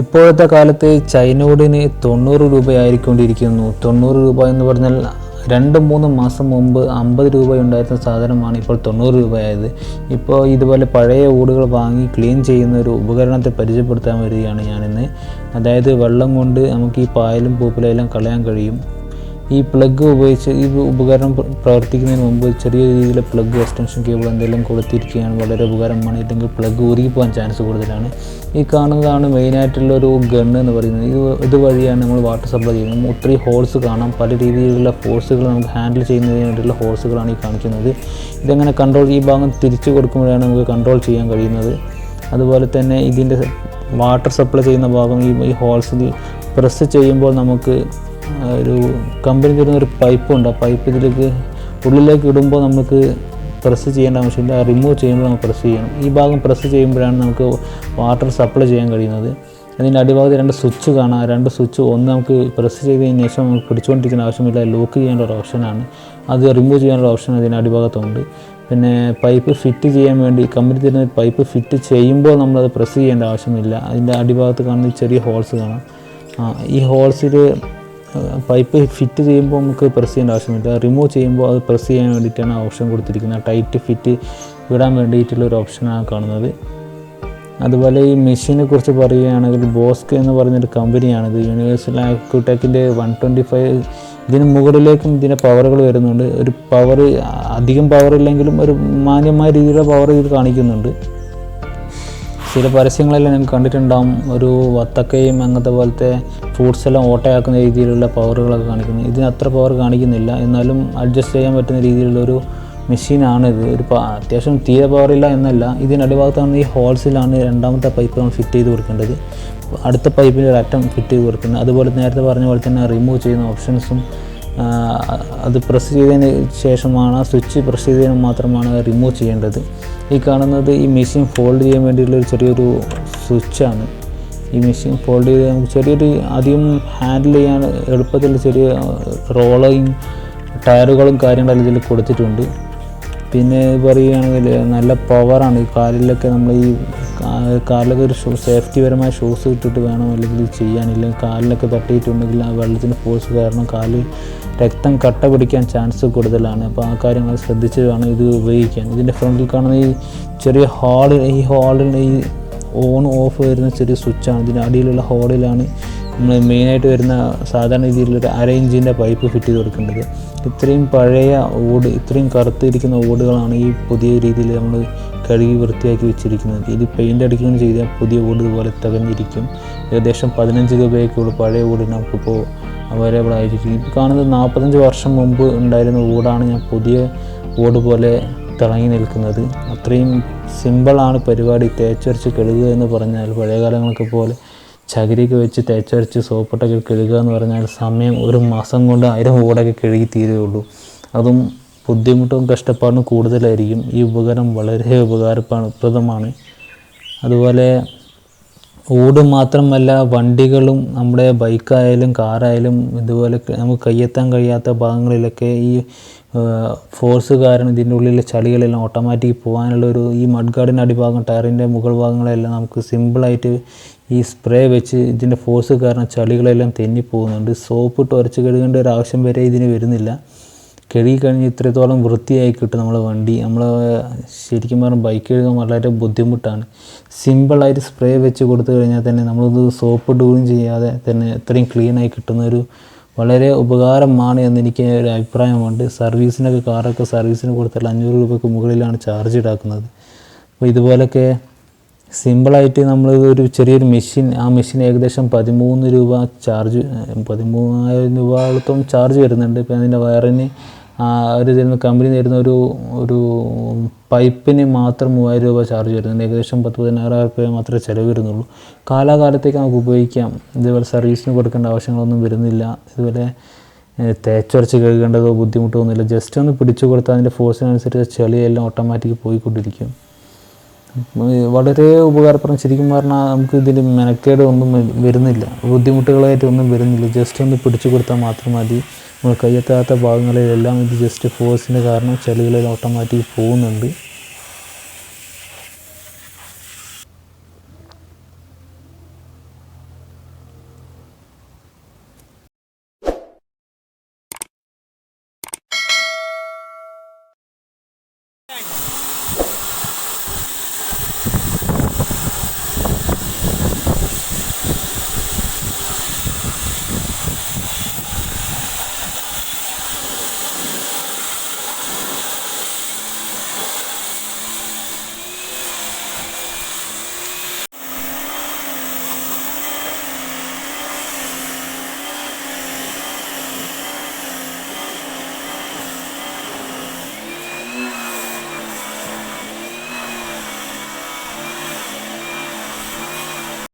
ഇപ്പോഴത്തെ കാലത്ത് ചൈനോഡിന് 90 രൂപയായിക്കൊണ്ടിരിക്കുന്നു. 90 രൂപ എന്ന് പറഞ്ഞാൽ 2-3 മാസം മുമ്പ് 50 രൂപ ഉണ്ടായിരുന്ന സാധനമാണ് ഇപ്പോൾ 90 രൂപയായത്. ഇപ്പോൾ ഇതുപോലെ പഴയ ഓടുകൾ വാങ്ങി ക്ലീൻ ചെയ്യുന്ന ഒരു ഉപകരണത്തെ പരിചയപ്പെടുത്താൻ വരികയാണ് ഞാനിന്ന്. അതായത് വെള്ളം കൊണ്ട് നമുക്ക് ഈ പായലും പൂപ്പലെല്ലാം കളയാൻ കഴിയും. ഈ പ്ലഗ് ഉപയോഗിച്ച് ഈ ഉപകരണം പ്രവർത്തിക്കുന്നതിന് മുമ്പ് ചെറിയ രീതിയിൽ പ്ലഗ് എക്സ്റ്റൻഷൻ കേബിൾ എന്തെങ്കിലും കൊടുത്തിരിക്കുകയാണ് വളരെ ഉപകാരമാണ്. ഇല്ലെങ്കിൽ പ്ലഗ് ഉരുകിപ്പോകാൻ ചാൻസ് കൂടുതലാണ്. ഈ കാണുന്നതാണ് മെയിനായിട്ടുള്ളൊരു ഗണ്ണ് എന്ന് പറയുന്നത്. ഇതുവഴിയാണ് നമ്മൾ വാട്ടർ സപ്ലൈ ചെയ്യുന്നത്. ഒത്തിരി ഹോൾസ് കാണാം. പല രീതിയിലുള്ള ഫോഴ്സുകൾ നമുക്ക് ഹാൻഡിൽ ചെയ്യുന്നതിന് വേണ്ടിയുള്ള ഹോൾസുകളാണ് ഈ കാണിക്കുന്നത്. ഇതെങ്ങനെ കൺട്രോൾ ഈ ഭാഗം തിരിച്ചു കൊടുക്കുമ്പോഴാണ് നമുക്ക് കൺട്രോൾ ചെയ്യാൻ കഴിയുന്നത്. അതുപോലെ തന്നെ ഇതിൻ്റെ വാട്ടർ സപ്ലൈ ചെയ്യുന്ന ഭാഗം ഈ ഹോൾസിൽ പ്രസ് ചെയ്യുമ്പോൾ നമുക്ക് ഒരു കമ്പനി തരുന്ന ഒരു പൈപ്പുണ്ട്. ആ പൈപ്പ് ഇതിലേക്ക് ഉള്ളിലേക്ക് ഇടുമ്പോൾ നമുക്ക് പ്രസ് ചെയ്യേണ്ട ആവശ്യമില്ല. റിമൂവ് ചെയ്യുമ്പോൾ നമുക്ക് പ്രസ് ചെയ്യണം. ഈ ഭാഗം പ്രസ് ചെയ്യുമ്പോഴാണ് നമുക്ക് വാട്ടർ സപ്ലൈ ചെയ്യാൻ കഴിയുന്നത്. അതിൻ്റെ അടിഭാഗത്ത് 2 സ്വിച്ച് കാണാം. 2 സ്വിച്ച് ഒന്ന് നമുക്ക് പ്രസ് ചെയ്തതിന് ശേഷം നമുക്ക് പിടിച്ചുകൊണ്ടിരിക്കുന്ന ആവശ്യമില്ല, ലോക്ക് ചെയ്യേണ്ട ഒരു ഓപ്ഷനാണ്. അത് റിമൂവ് ചെയ്യാനുള്ള ഓപ്ഷൻ അതിൻ്റെ അടിഭാഗത്തുണ്ട്. പിന്നെ പൈപ്പ് ഫിറ്റ് ചെയ്യാൻ വേണ്ടി കമ്പനി തരുന്ന പൈപ്പ് ഫിറ്റ് ചെയ്യുമ്പോൾ നമ്മളത് പ്രസ് ചെയ്യേണ്ട ആവശ്യമില്ല. അതിൻ്റെ അടിഭാഗത്ത് കാണുന്ന ചെറിയ ഹോൾസ് കാണാം. ഈ ഹോൾസിൽ പൈപ്പ് ഫിറ്റ് ചെയ്യുമ്പോൾ നമുക്ക് പ്രസ് ചെയ്യേണ്ട ആവശ്യമില്ല. റിമൂവ് ചെയ്യുമ്പോൾ അത് പ്രസ് ചെയ്യാൻ വേണ്ടിയിട്ടാണ് ഓപ്ഷൻ കൊടുത്തിരിക്കുന്നത്. ടൈറ്റ് ഫിറ്റ് ഇടാൻ വേണ്ടിയിട്ടുള്ളൊരു ഓപ്ഷനാണ് കാണുന്നത്. അതുപോലെ ഈ മെഷീനെ കുറിച്ച് പറയുകയാണെങ്കിൽ ബോസ്ക് എന്ന് പറഞ്ഞൊരു കമ്പനിയാണിത്. യൂണിവേഴ്സൽ അക്വാടാക്കിൻ്റെ 125 ഇതിന് മുകളിലേക്കും ഇതിൻ്റെ പവറുകൾ വരുന്നുണ്ട്. ഒരു പവർ അധികം പവറില്ലെങ്കിലും ഒരു മാന്യമായ രീതിയിലുള്ള പവർ ഇത് കാണിക്കുന്നുണ്ട്. ചില പരസ്യങ്ങളെല്ലാം ഞാൻ കണ്ടിട്ടുണ്ടാകും. ഒരു വത്തക്കയും അങ്ങനത്തെ പോലത്തെ ഫ്രൂട്ട്സ് എല്ലാം ഓട്ടയാക്കുന്ന രീതിയിലുള്ള പവറുകളൊക്കെ കാണിക്കുന്നത്. ഇതിന് അത്ര പവർ കാണിക്കുന്നില്ല. എന്നാലും അഡ്ജസ്റ്റ് ചെയ്യാൻ പറ്റുന്ന രീതിയിലുള്ളൊരു മെഷീനാണിത്. അത്യാവശ്യം തീരെ പവറില്ല എന്നല്ല. ഇതിനടിഭാഗത്താണ് ഈ ഹോൾസിലാണ് രണ്ടാമത്തെ പൈപ്പ് നമ്മൾ ഫിറ്റ് ചെയ്ത് കൊടുക്കേണ്ടത്. അടുത്ത പൈപ്പിൽ ഒരു അറ്റം ഫിറ്റ് ചെയ്ത് കൊടുക്കുന്നത്. അതുപോലെ നേരത്തെ പറഞ്ഞ പോലെ തന്നെ റിമൂവ് ചെയ്യുന്ന ഓപ്ഷൻസും അത് പ്രസ് ചെയ്തതിന് ശേഷമാണ്, സ്വിച്ച് പ്രസ് ചെയ്തതിന് മാത്രമാണ് റിമൂവ് ചെയ്യേണ്ടത്. ഈ കാണുന്നത് ഈ മെഷീൻ ഫോൾഡ് ചെയ്യാൻ വേണ്ടിയിട്ടുള്ളൊരു ചെറിയൊരു സ്വിച്ചാണ്. ഈ മെഷീൻ ഫോൾഡ് ചെയ്ത് നമുക്ക് ചെറിയൊരു അധികം ഹാൻഡിൽ ചെയ്യാൻ എളുപ്പത്തിൽ ചെറിയ റോളയും ടയറുകളും കാര്യങ്ങളെല്ലാം ഇതിൽ കൊടുത്തിട്ടുണ്ട്. പിന്നെ പറയുകയാണെങ്കിൽ നല്ല പവറാണ്. ഈ കാലിലൊക്കെ നമ്മൾ ഈ കാലിലൊക്കെ ഒരു സേഫ്റ്റിപരമായ ഷൂസ് ഇട്ടിട്ട് വേണം അല്ലെങ്കിൽ ചെയ്യാനില്ലെങ്കിൽ കാലിലൊക്കെ തട്ടിയിട്ടുണ്ടെങ്കിൽ ആ വെള്ളത്തിൻ്റെ ഫോഴ്സ് കാരണം കാലിൽ രക്തം കട്ട പിടിക്കാൻ ചാൻസ് കൂടുതലാണ്. അപ്പോൾ ആ കാര്യങ്ങൾ ശ്രദ്ധിച്ച് വേണം ഇത് ഉപയോഗിക്കാൻ. ഇതിൻ്റെ ഫ്രണ്ടിൽ കാണുന്ന ഈ ചെറിയ ഹോളിൽ ഈ ഓൺ ഓഫ് വരുന്ന ചെറിയ സ്വിച്ചാണ്. ഇതിൻ്റെ അടിയിലുള്ള ഹോളിലാണ് നമ്മൾ മെയിനായിട്ട് വരുന്ന സാധാരണ രീതിയിലൊരു 1/2 ഇഞ്ചിൻ്റെ പൈപ്പ് ഫിറ്റ് ചെയ്ത് കൊടുക്കേണ്ടത്. ഇത്രയും പഴയ ഓട്, ഇത്രയും കറുത്തിരിക്കുന്ന ഓടുകളാണ് ഈ പുതിയ രീതിയിൽ നമ്മൾ കഴുകി വൃത്തിയാക്കി വെച്ചിരിക്കുന്നത്. ഇത് പെയിൻ്റ് അടിക്കുകയും ചെയ്താൽ പുതിയ ഓട് ഇതുപോലെ തികഞ്ഞിരിക്കും. ഏകദേശം 15 രൂപയൊക്കെയുള്ള പഴയ ഓട് നമുക്കിപ്പോൾ അവൈലബിൾ ആയിരിക്കും. ഇത് കാണുന്നത് 45 വർഷം മുമ്പ് ഉണ്ടായിരുന്ന ഓടാണ് ഞാൻ പുതിയ ഓട് പോലെ തിളങ്ങി നിൽക്കുന്നത്. അത്രയും സിമ്പിളാണ് പരിപാടി. തേച്ചരച്ച് കഴുകുക എന്ന് പറഞ്ഞാൽ പഴയ കാലങ്ങളൊക്കെ പോലെ ചകിരിയൊക്കെ വെച്ച് തേച്ചരച്ച് സോപ്പിട്ടൊക്കെ കഴുകുക എന്ന് പറഞ്ഞാൽ സമയം 1 മാസം കൊണ്ട് 1000 ഓടൊക്കെ കഴുകി തീരുകയുള്ളൂ. അതും ബുദ്ധിമുട്ടും കഷ്ടപ്പാടും കൂടുതലായിരിക്കും. ഈ ഉപകരണം വളരെ ഉപകാരപ്രദമാണ്. അതുപോലെ ഓട് മാത്രമല്ല, വണ്ടികളും നമ്മുടെ ബൈക്കായാലും കാറായാലും ഇതുപോലെ നമുക്ക് കയ്യെത്താൻ കഴിയാത്ത ഭാഗങ്ങളിലൊക്കെ ഈ ഫോഴ്സ് കാരണം ഇതിൻ്റെ ഉള്ളിലെ ചളികളെല്ലാം ഓട്ടോമാറ്റിക് പോകാനുള്ള ഈ മഡ് ഗാർഡിൻ്റെ അടിഭാഗം ടയറിൻ്റെ മുകൾ ഭാഗങ്ങളെല്ലാം നമുക്ക് സിമ്പിളായിട്ട് ഈ സ്പ്രേ വെച്ച് ഇതിൻ്റെ ഫോഴ്സ് കാരണം ചളികളെല്ലാം തെന്നിപ്പോകുന്നുണ്ട്. സോപ്പ് ഇട്ട് ഉരച്ച് കഴുകേണ്ട ഒരു ആവശ്യം വരെ ഇതിന് വരുന്നില്ല. കഴുകി കഴിഞ്ഞ് ഇത്രത്തോളം വൃത്തിയായി കിട്ടും നമ്മളെ വണ്ടി. നമ്മൾ ശരിക്കും പറഞ്ഞാൽ ബൈക്ക് കഴുകാൻ വളരെ ബുദ്ധിമുട്ടാണ്. സിമ്പിളായിട്ട് സ്പ്രേ വെച്ച് കൊടുത്തു കഴിഞ്ഞാൽ തന്നെ നമ്മളത് സോപ്പ് ഇടുകയും ചെയ്യാതെ തന്നെ ഇത്രയും ക്ലീനായി കിട്ടുന്നൊരു വളരെ ഉപകാരമാണ് എന്നെനിക്ക് ഒരു അഭിപ്രായമുണ്ട്. സർവീസിനൊക്കെ കാറൊക്കെ സർവീസിന് കൊടുത്താൽ 500 രൂപയ്ക്ക് മുകളിലാണ് ചാർജ് ഈടാക്കുന്നത്. അപ്പോൾ ഇതുപോലൊക്കെ സിമ്പിളായിട്ട് നമ്മൾ ഒരു ചെറിയൊരു മെഷീൻ, ആ മെഷീൻ ഏകദേശം 13 രൂപ ചാർജ്, 13,000 രൂപയോളത്തോളം ചാർജ് വരുന്നുണ്ട്. ഇപ്പോൾ അതിൻ്റെ വയറിന് തരുന്ന കമ്പനി തരുന്ന ഒരു പൈപ്പിന് മാത്രം 3000 രൂപ ചാർജ് വരുന്നുണ്ട്. ഏകദേശം 10,000-15,000 രൂപ മാത്രമേ ചിലവ് വരുന്നുള്ളൂ. കാലാകാലത്തേക്ക് നമുക്ക് ഉപയോഗിക്കാം. ഇതുപോലെ സർവീസിന് കൊടുക്കേണ്ട ആവശ്യങ്ങളൊന്നും വരുന്നില്ല. ഇതുപോലെ തേച്ചുരച്ച് കഴുകേണ്ടതോ ബുദ്ധിമുട്ടൊന്നുമില്ല. ജസ്റ്റ് ഒന്ന് പിടിച്ചു കൊടുത്താൽ അതിൻ്റെ ഫോഴ്സിനനുസരിച്ച് ചെളിയെല്ലാം ഓട്ടോമാറ്റിക് പോയിക്കൊണ്ടിരിക്കും. വളരെ ഉപകാരപ്രദം. ശരിക്കും പറഞ്ഞാൽ നമുക്ക് ഇതിൽ മെനക്കേട് ഒന്നും വരുന്നില്ല, ബുദ്ധിമുട്ടുകളായിട്ട് ഒന്നും വരുന്നില്ല. ജസ്റ്റ് ഒന്ന് പിടിച്ചു കൊടുത്താൽ മാത്രം മതി. നമ്മൾ കയ്യെത്താത്ത ഭാഗങ്ങളിലെല്ലാം ഇത് ജസ്റ്റ് ഫോഴ്സിൻ്റെ കാരണം ചെളികളിൽ ഓട്ടോമാറ്റിക് പോകുന്നുണ്ട്.